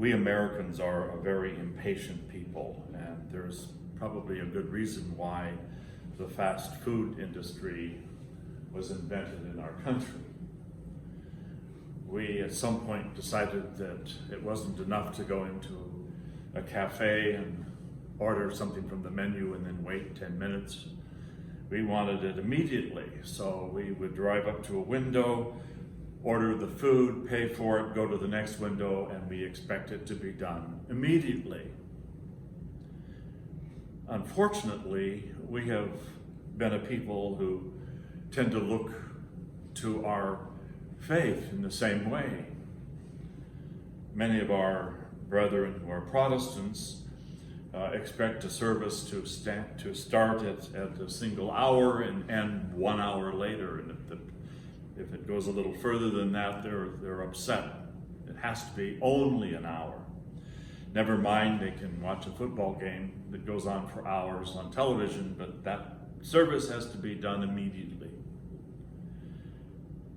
we Americans are a very impatient people, and there's probably a good reason why the fast food industry was invented in our country. We at some point decided that it wasn't enough to go into a cafe and order something from the menu and then wait 10 minutes. We wanted it immediately, so we would drive up to a window, order the food, pay for it, go to the next window, and we expect it to be done immediately. Unfortunately, we have been a people who tend to look to our faith in the same way. Many of our brethren who are Protestants expect a service to start at a single hour and end 1 hour later, and if it goes a little further than that, they're upset. It has to be only an hour. Never mind, they can watch a football game that goes on for hours on television, but that service has to be done immediately.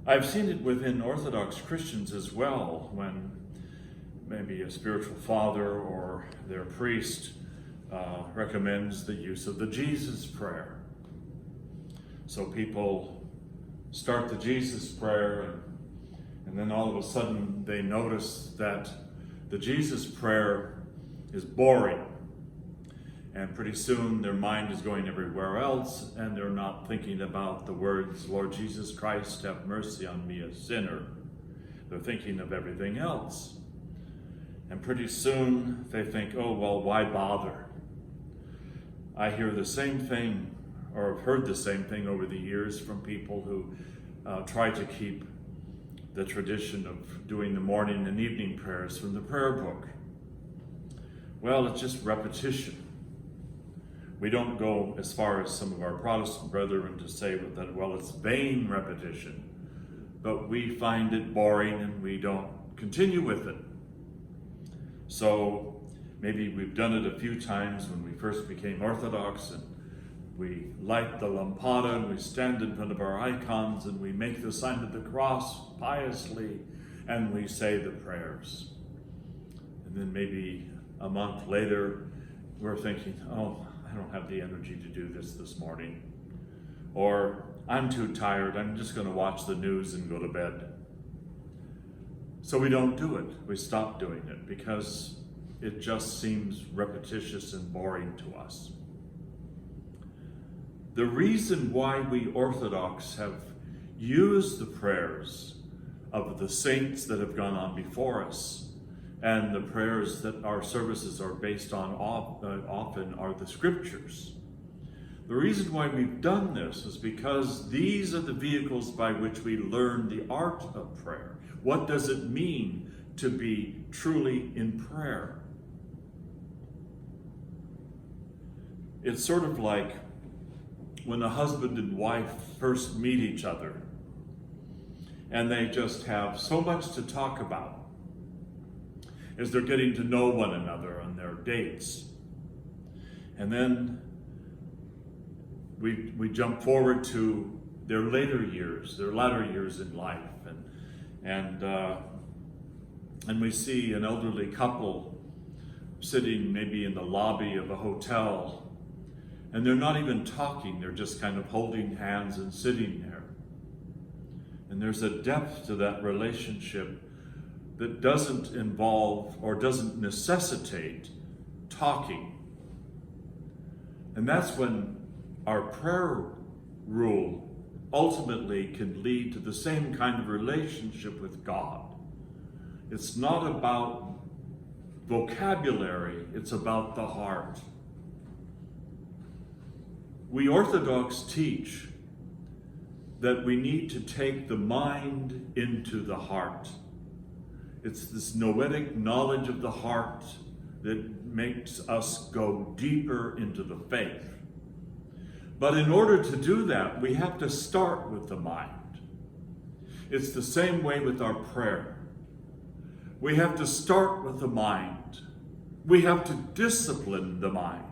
I've seen it within Orthodox Christians as well, when maybe a spiritual father or their priest recommends the use of the Jesus prayer. So people start the Jesus prayer, and then all of a sudden they notice that the Jesus prayer is boring. And pretty soon their mind is going everywhere else, and they're not thinking about the words, Lord Jesus Christ, have mercy on me, a sinner. They're thinking of everything else. And pretty soon they think, oh, well, why bother? I hear the same thing, or have heard the same thing over the years from people who try to keep the tradition of doing the morning and evening prayers from the prayer book. Well, it's just repetition. We don't go as far as some of our Protestant brethren to say that, well, it's vain repetition, but we find it boring and we don't continue with it. So maybe we've done it a few times when we first became Orthodox, and we light the lampada and we stand in front of our icons and we make the sign of the cross piously and we say the prayers. And then maybe a month later we're thinking, oh, I don't have the energy to do this morning. Or I'm too tired, I'm just going to watch the news and go to bed. So we don't do it. We stop doing it because it just seems repetitious and boring to us. The reason why we Orthodox have used the prayers of the saints that have gone on before us, and the prayers that our services are based on often are the scriptures. The reason why we've done this is because these are the vehicles by which we learn the art of prayer. What does it mean to be truly in prayer? It's sort of like when a husband and wife first meet each other and they just have so much to talk about as they're getting to know one another on their dates. And then we jump forward to their latter years in life, and we see an elderly couple sitting maybe in the lobby of a hotel, and they're not even talking, they're just kind of holding hands and sitting there. And there's a depth to that relationship that doesn't involve or doesn't necessitate talking. And that's when our prayer rule ultimately can lead to the same kind of relationship with God. It's not about vocabulary, it's about the heart. We Orthodox teach that we need to take the mind into the heart. It's this noetic knowledge of the heart that makes us go deeper into the faith. But in order to do that, we have to start with the mind. It's the same way with our prayer. We have to start with the mind. We have to discipline the mind.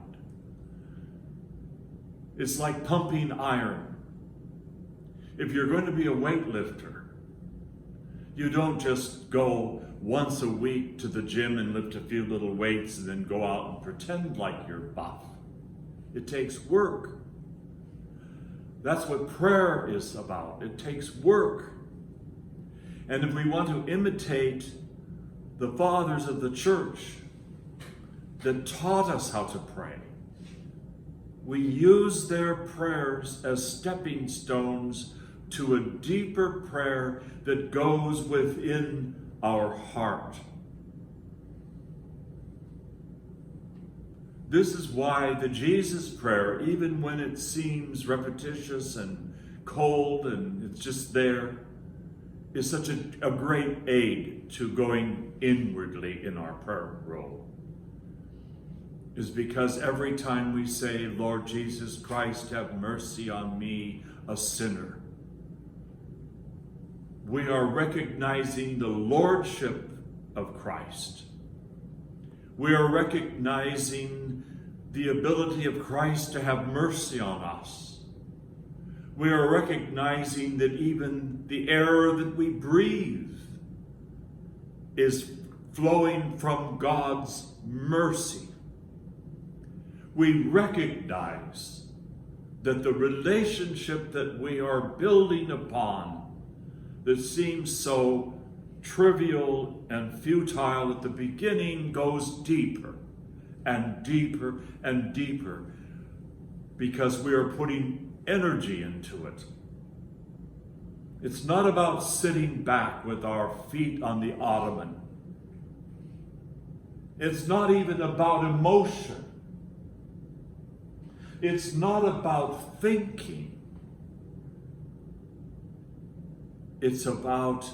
It's like pumping iron. If you're going to be a weightlifter, You don't just go once a week to the gym and lift a few little weights and then go out and pretend like you're buff. It takes work. That's what prayer is about. It takes work. And if we want to imitate the fathers of the church that taught us how to pray, we use their prayers as stepping stones to a deeper prayer that goes within our heart. This is why the Jesus prayer, even when it seems repetitious and cold and it's just there, is such a great aid to going inwardly in our prayer role. Is because every time we say, Lord Jesus Christ, have mercy on me, a sinner, we are recognizing the lordship of Christ. We are recognizing the ability of Christ to have mercy on us. We are recognizing that even the air that we breathe is flowing from God's mercy. We recognize that the relationship that we are building upon that seems so trivial and futile at the beginning goes deeper and deeper and deeper because we are putting energy into it. It's not about sitting back with our feet on the ottoman. It's not even about emotion. It's not about thinking. It's about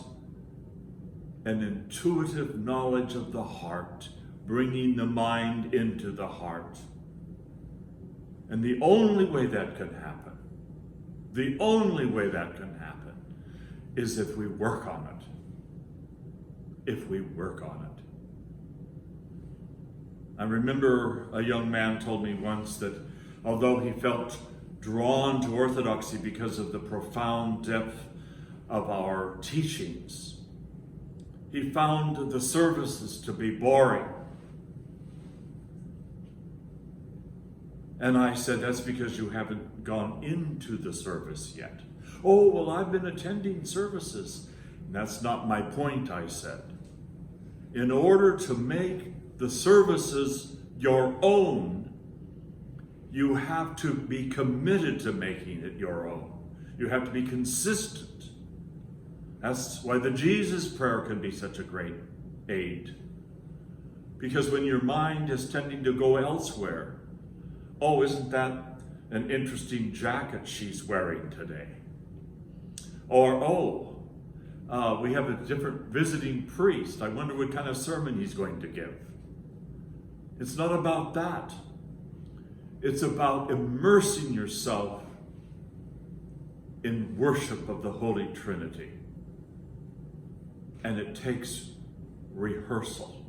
an intuitive knowledge of the heart, bringing the mind into the heart. And the only way that can happen, is if we work on it. If we work on it. I remember a young man told me once that although he felt drawn to orthodoxy because of the profound depth of our teachings, he found the services to be boring. And I said, that's because you haven't gone into the service yet. Oh, well, I've been attending services. That's not my point, I said. In order to make the services your own, you have to be committed to making it your own. You have to be consistent. That's why the Jesus prayer can be such a great aid. Because when your mind is tending to go elsewhere, oh, isn't that an interesting jacket she's wearing today? Or, we have a different visiting priest. I wonder what kind of sermon he's going to give. It's not about that. It's about immersing yourself in worship of the Holy Trinity. And it takes rehearsal.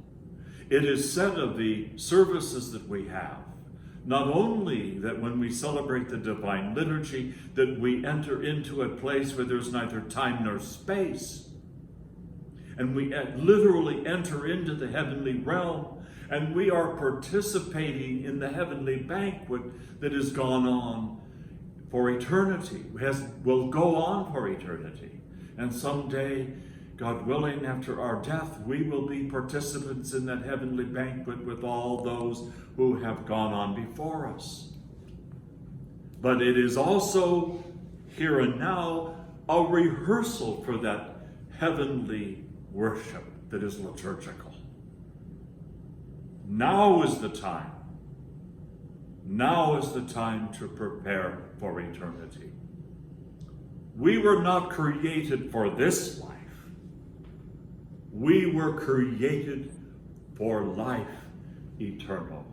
It is said of the services that we have, not only that when we celebrate the Divine Liturgy, that we enter into a place where there's neither time nor space, and we literally enter into the heavenly realm, and we are participating in the heavenly banquet that has gone on for eternity, will go on for eternity. And someday, God willing, after our death, we will be participants in that heavenly banquet with all those who have gone on before us. But it is also, here and now, a rehearsal for that heavenly worship that is liturgical. Now is the time. Now is the time to prepare for eternity. We were not created for this life. We were created for life eternal.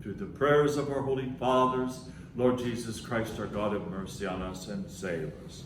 Through the prayers of our holy fathers, Lord Jesus Christ, our God, have mercy on us and save us.